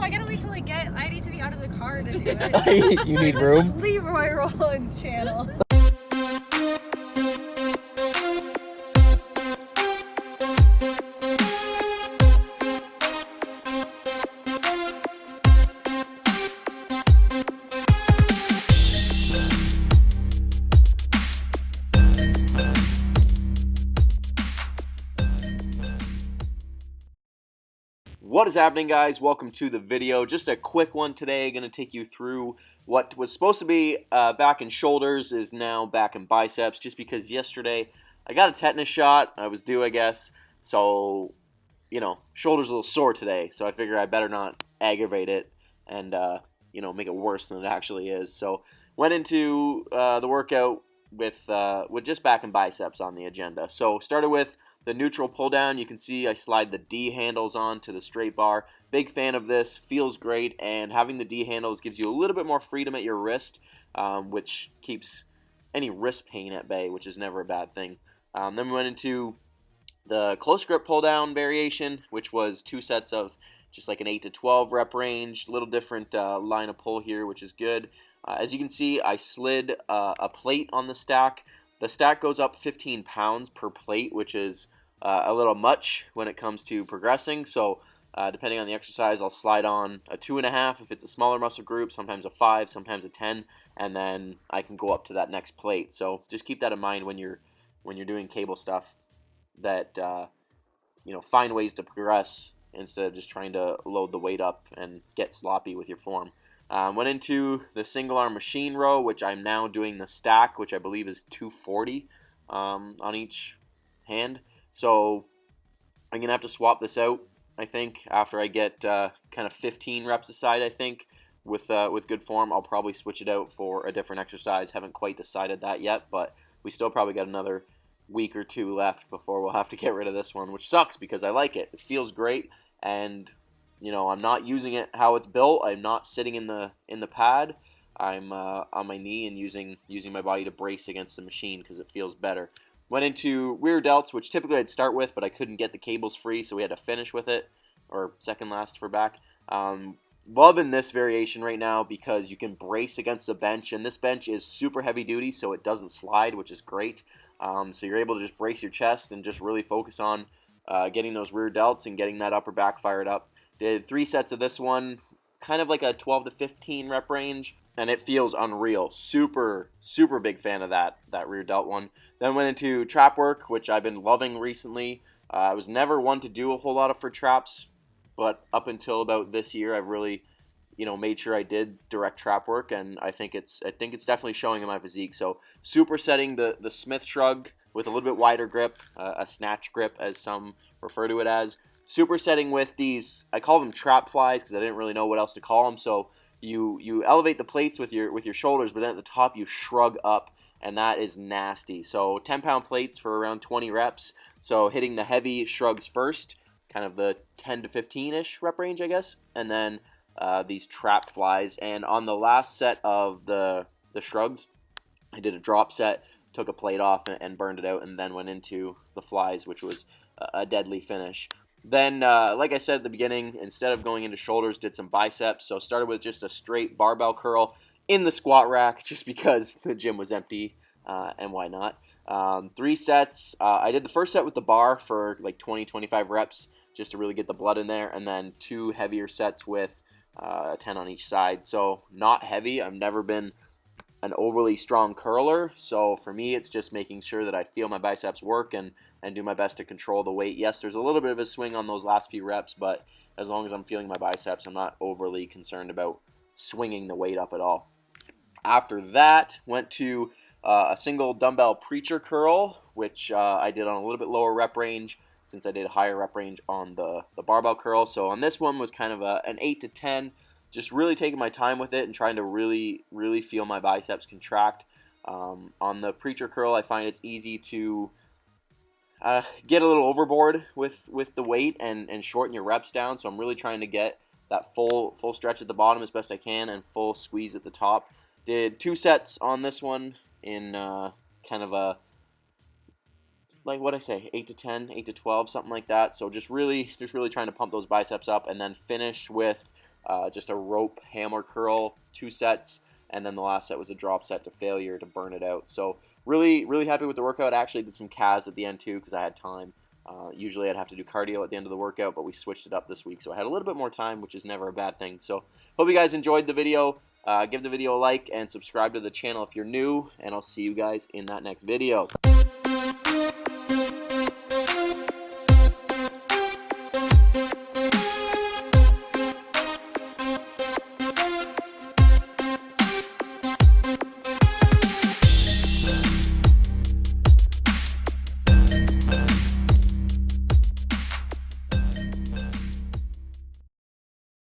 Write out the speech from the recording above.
I gotta wait till I need to be out of the car to do it. You need room? This is Leroy Rollins' channel. What is happening, guys? Welcome to the video. Just a quick one today. Going to take you through what was supposed to be back in shoulders is now back in biceps, just because yesterday I got a tetanus shot. I was due, I guess. So, you know, shoulder's a little sore today. So I figure I better not aggravate it and, you know, make it worse than it actually is. So went into the workout with just back in biceps on the agenda. So started with the neutral pull down. You can see I slide the D handles on to the straight bar. Big fan of this, feels great, and having the D handles gives you a little bit more freedom at your wrist, which keeps any wrist pain at bay, which is never a bad thing. Then we went into the close grip pull down variation, which was 2 sets of just like an 8 to 12 rep range. A little different line of pull here, which is good. As you can see, I slid a plate on the stack. The stack goes up 15 pounds per plate, which is a little much when it comes to progressing. So depending on the exercise, I'll slide on a 2.5 if it's a smaller muscle group, sometimes a 5, sometimes a 10, and then I can go up to that next plate. So just keep that in mind when you're doing cable stuff, that you know, find ways to progress instead of just trying to load the weight up and get sloppy with your form. Went into the single arm machine row, which I'm now doing the stack, which I believe is 240 on each hand. So I'm going to have to swap this out, I think, after I get kind of 15 reps aside, I think, with good form. I'll probably switch it out for a different exercise. Haven't quite decided that yet, but we still probably got another week or 2 left before we'll have to get rid of this one, which sucks because I like it. It feels great, and you know, I'm not using it how it's built. I'm not sitting in the pad. I'm on my knee and using my body to brace against the machine because it feels better. Went into rear delts, which typically I'd start with, but I couldn't get the cables free, so we had to finish with it, or second last for back. Loving this variation right now because you can brace against the bench, and this bench is super heavy duty, so it doesn't slide, which is great. So you're able to just brace your chest and just really focus on getting those rear delts and getting that upper back fired up. Did 3 sets of this one, kind of like a 12 to 15 rep range, and it feels unreal. Super, super big fan of that rear delt one. Then went into trap work, which I've been loving recently. I was never one to do a whole lot for traps, but up until about this year, I've really, you know, made sure I did direct trap work, and I think it's definitely showing in my physique. So supersetting the Smith shrug with a little bit wider grip, a snatch grip as some refer to it as. Supersetting with these, I call them trap flies because I didn't really know what else to call them. So you elevate the plates with your shoulders, but then at the top you shrug up, and that is nasty. So 10-pound plates for around 20 reps. So hitting the heavy shrugs first, kind of the 10 to 15-ish rep range, I guess, and then these trap flies. And on the last set of the shrugs, I did a drop set, took a plate off and burned it out, and then went into the flies, which was a deadly finish. Then, like I said at the beginning, instead of going into shoulders, did some biceps. So started with just a straight barbell curl in the squat rack, just because the gym was empty, and why not. 3 sets. I did the first set with the bar for like 20-25 reps, just to really get the blood in there, and then 2 heavier sets with 10 on each side. So not heavy. I've never been an overly strong curler, so for me it's just making sure that I feel my biceps work and do my best to control the weight. Yes, there's a little bit of a swing on those last few reps, but as long as I'm feeling my biceps, I'm not overly concerned about swinging the weight up at all. After that, went to a single dumbbell preacher curl, which I did on a little bit lower rep range since I did a higher rep range on the barbell curl. So on this one was kind of an 8 to 10, just really taking my time with it and trying to really, really feel my biceps contract. On the preacher curl, I find it's easy to get a little overboard with the weight and shorten your reps down. So I'm really trying to get that full stretch at the bottom as best I can and full squeeze at the top. Did 2 sets on this one in kind of a, like what I say, 8 to 10, 8 to 12, something like that. So just really trying to pump those biceps up, and then finish with just a rope hammer curl, 2 sets, and then the last set was a drop set to failure to burn it out. So really, really happy with the workout. I actually did some calves at the end too because I had time. Usually I'd have to do cardio at the end of the workout, but we switched it up this week, so I had a little bit more time, which is never a bad thing. So hope you guys enjoyed the video. Give the video a like and subscribe to the channel if you're new, and I'll see you guys in that next video.